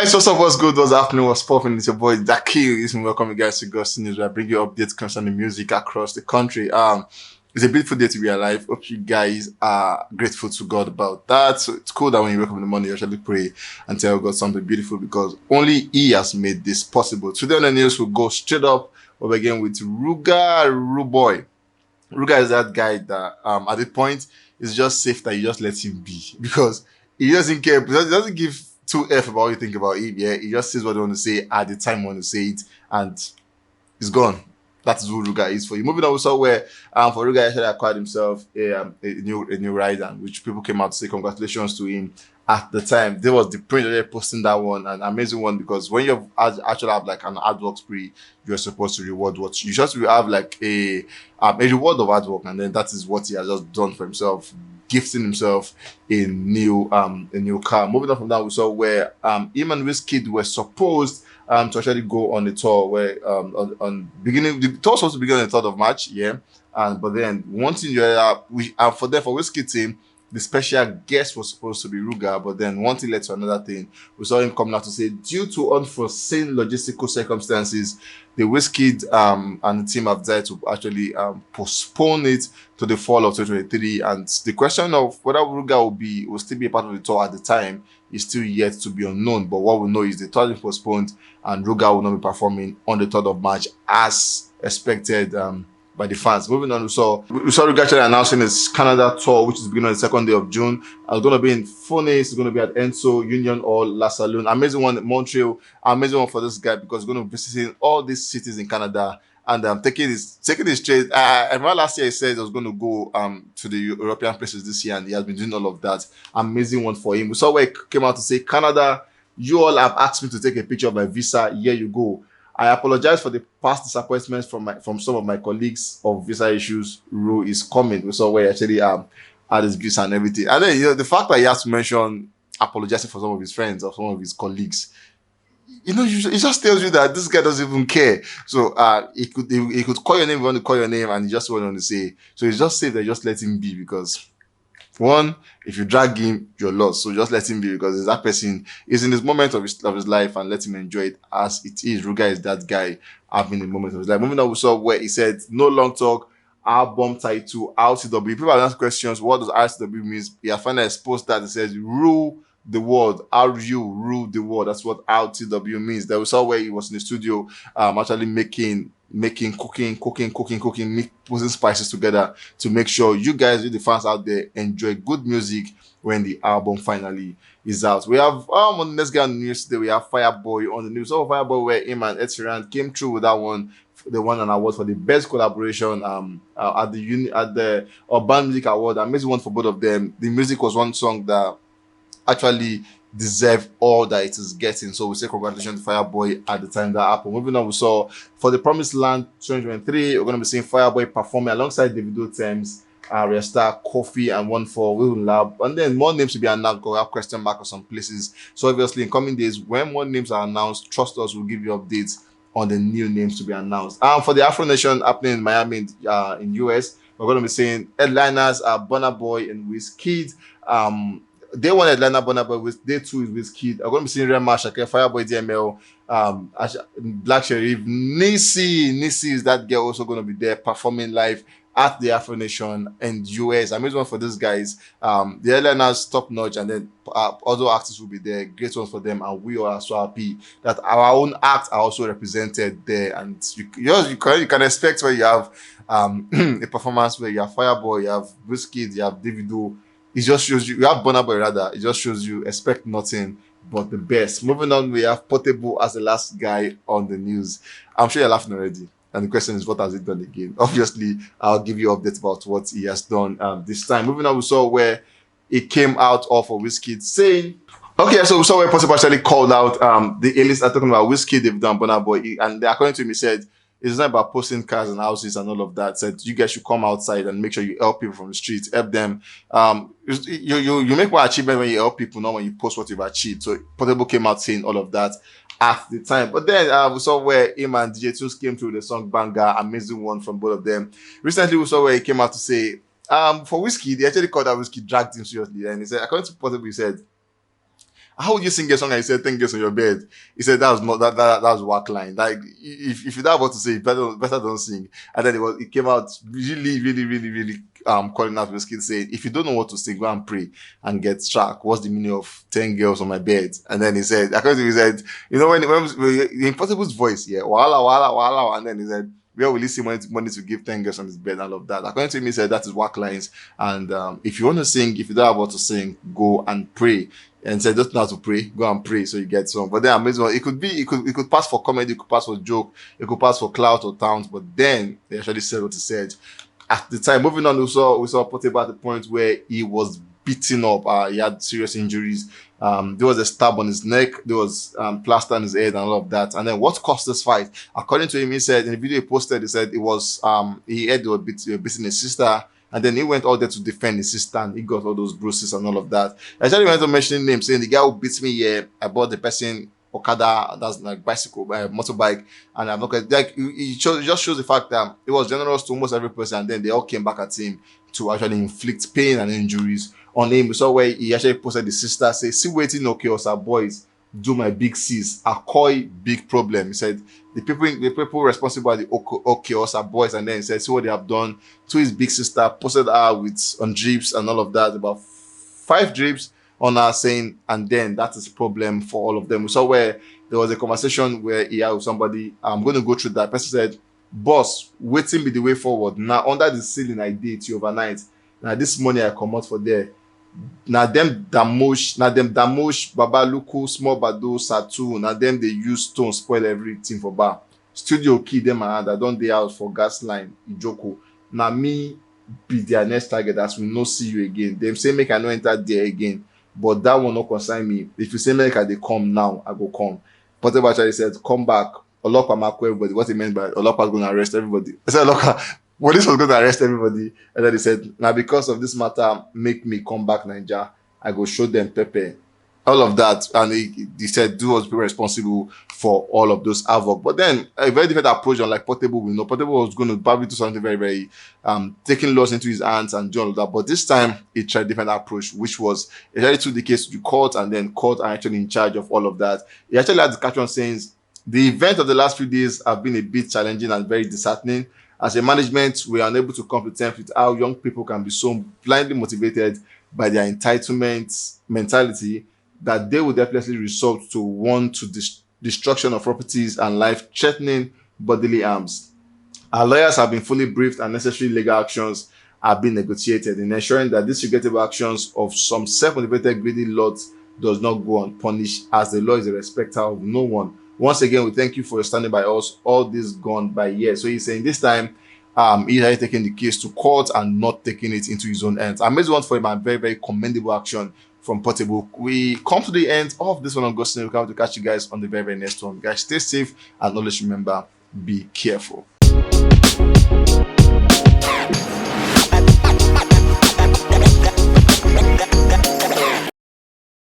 Guys, what's up? What's good? What's happening? What's popping? It's your boy Daki. Welcome you guys to Ghost News, where I bring you updates concerning music across the country. It's a beautiful day to be alive. Hope you guys are grateful to God about that. So it's cool that when you wake up in the morning, you actually pray and tell God something beautiful because only He has made this possible. Today on the news, we'll go straight up. We'll begin with Ruboy. Ruga is that guy that at the point it's just safe that you just let him be because he doesn't care. He doesn't give two F about what you think about him. Yeah, he just says what he want to say at the time he want to say it, and it's gone. That is who Ruga is for you. Moving on, we saw where for Ruga actually acquired himself a new ride, and which people came out to say congratulations to him. At the time, there was the print that they're posting that one, an amazing one because when you actually have like an hard work spree, you're supposed to reward what you just have like a reward of hard work, and then that is what he has just done for himself, gifting himself a new car. Moving on from that, we saw where him and Wizkid were supposed to actually go on the tour where on beginning the tour was supposed to begin on the 3rd of March, yeah. But then one thing for Wizkid team, the special guest was supposed to be Ruga, but then one thing led to another thing. We saw him coming out to say, due to unforeseen logistical circumstances, the Wizkid and the team have decided to actually postpone it to the fall of 2023. And the question of whether Ruga will still be a part of the tour at the time is still yet to be unknown. But what we know is the tour is postponed and Ruga will not be performing on the 3rd of March as expected by the fans. Moving on, we saw Ruga actually announcing his Canada tour, which is beginning on the 2nd day of June. It's going to be in Phoenix. It's going to be at Enso, Union Hall, La Saloon. Amazing one in Montreal. Amazing one for this guy because he's going to be visiting all these cities in Canada and taking this straight. I remember last year he said he was going to go to the European places this year, and he has been doing all of that. Amazing one for him. We saw where he came out to say, Canada, you all have asked me to take a picture of my visa. Here you go. I apologize for the past disappointments from some of my colleagues of visa issues. Ru is coming. We saw where he actually had his visa and everything. And then the fact that he has to mention apologizing for some of his friends or some of his colleagues, it just tells you that this guy doesn't even care. So he could call your name if you want to call your name, and he just want to say. So it's just safe that just let him be because. One, if you drag him, you're lost. So just let him be because that person is in this moment of his life and let him enjoy it as it is. Ruga is that guy having the moment of his life. Moving on, we saw where he said, no long talk, album title, RTW. People have asked questions, what does RTW mean? He has finally exposed that. It says, rule the world. Rule the world. That's what RTW means. Then we saw where he was in the studio actually cooking, putting spices together to make sure you guys, the fans out there, enjoy good music when the album finally is out. We have on the next guy on the news today, we have Fireboy on the news. So Fireboy, where him and Ed Sheeran came through with that one. They won an award for the best collaboration at the Urban Music Award. Amazing one for both of them. The music was one song that actually deserve all that it is getting. So we say congratulations to Fireboy at the time that happened. Moving on, we saw for the Promised Land 2023, we're going to be seeing Fireboy performing alongside Davido, Thames, Resta, Kofi, and one for Will Lab. And then more names to be announced. We'll have question mark on some places. So obviously in coming days, when more names are announced, trust us, we'll give you updates on the new names to be announced. For the Afro Nation happening in Miami in US, we're going to be seeing headliners are Burna Boy and Wizkid. Day one headliner Burna Boy, with day two is Wizkid. I'm going to be seeing Rema, Shake, Fireboy, DML, Black Sherif, Nisi is that girl also going to be there performing live at the Afro Nation and US. Amazing one for these guys. The headliners top notch, and then other artists will be there. Great one for them, and we are so happy that our own acts are also represented there. And you can expect where you have a performance where you have Fireboy, you have Wizkid, you have Davido. It just shows you have Burna Boy rather. It just shows you expect nothing but the best. Moving on, we have Portable as the last guy on the news. I'm sure you're laughing already. And the question is, what has he done again? Obviously, I'll give you updates about what he has done this time. Moving on, we saw where it came out of Wizkid saying, okay, so we saw where Portable actually called out the A-list are talking about Wizkid, they've done Burna Boy, and according to him, he said, it's not about posting cars and houses and all of that. Said you guys should come outside and make sure you help people from the streets, help them. You make more achievement when you help people, not when you post what you've achieved. So Portable came out saying all of that at the time. But then we saw where him and DJ Tunes came through the song Banger, amazing one from both of them. Recently, we saw where he came out to say, for Wizkid, they actually called out Wizkid, dragged him seriously. And he said, according to Portable, he said, How would you sing a song and you said 10 girls on your bed? He said that was not that was whack line. Like if you don't have what to say, better don't sing. And then it came out really calling out with kids saying, if you don't know what to sing, go and pray and get track. What's the meaning of 10 girls on my bed? And then he said, according to he said, you know, when the Impossible's voice, yeah, wala, and then he said, where will he see money to give 10 girls on his bed and all of that? According to him, he said that is whack lines. And if you want to sing, if you don't have what to sing, go and pray. And said, just know how to pray, go and pray so you get some. But then amazing, it could pass for comedy, it could pass for joke, it could pass for clout or towns. But then they actually said what he said. At the time, moving on, we saw Portable at the point where he was beaten up. He had serious injuries. There was a stab on his neck. There was plaster on his head and all of that. And then what caused this fight? According to him, he said in the video he posted, he said it was he had beating his sister. And then he went out there to defend his sister and he got all those bruises and all of that. I actually went to mention names saying the guy who beats me here, I bought the person Okada, that's like bicycle, motorbike, and I'm not like it just shows the fact that it was generous to almost every person, and then they all came back at him to actually inflict pain and injuries on him. We saw where he actually posted his sister say, "See waiting okay, us boys do my big sis, a koi big problem." He said the people responsible are the okay us boys, and then he said, "See what they have done to his big sister." Posted her on drips and all of that, about 5 drips on her saying, and then that is a problem for all of them. We saw where there was a conversation where he had with somebody. I'm going to go through that. Person said, "Boss, waiting be the way forward. Now under the ceiling I did you overnight. Now this money I come out for there. Now them Damosh, Babaluku, Small Bado, Satu, now them they use stone spoil everything for bar. Studio key them and I don't they out for gas line, Ijoko. Now me be their next target as we no see you again. Them say make I no enter there again. But that will not concern me. If you say make they come now, I go come." Portable actually said, "Come back. Olokwa Marco everybody." What he meant by Olokwa is going to arrest everybody. I said Olokwa, police was going to arrest everybody. And then he said, "Now because of this matter, make me come back Nigeria. I go show them Pepe." All of that. And he said, "Do us be responsible for all of those havoc." But then a very different approach, unlike Portable. We know Portable was going to probably do something very, very taking laws into his hands and do all of that. But this time he tried a different approach, which was he actually took the case to court, and then court are actually in charge of all of that. He actually had the caption saying, "The event of the last few days have been a bit challenging and very disheartening. As a management, we are unable to come to terms with how young people can be so blindly motivated by their entitlement mentality that they will definitely resort to destruction of properties and life-threatening bodily harms. Our lawyers have been fully briefed and necessary legal actions have been negotiated in ensuring that these regrettable actions of some self-motivated greedy lords does not go unpunished, as the law is a respecter of no one. Once again, we thank you for standing by us. All this gone by years." So he's saying this time, he's actually taking the case to court and not taking it into his own hands. Amazing one for him and very, very commendable action from Portable. We come to the end of this one on Ghosting. We come to catch you guys on the very, very next one. Guys, stay safe and always remember, be careful.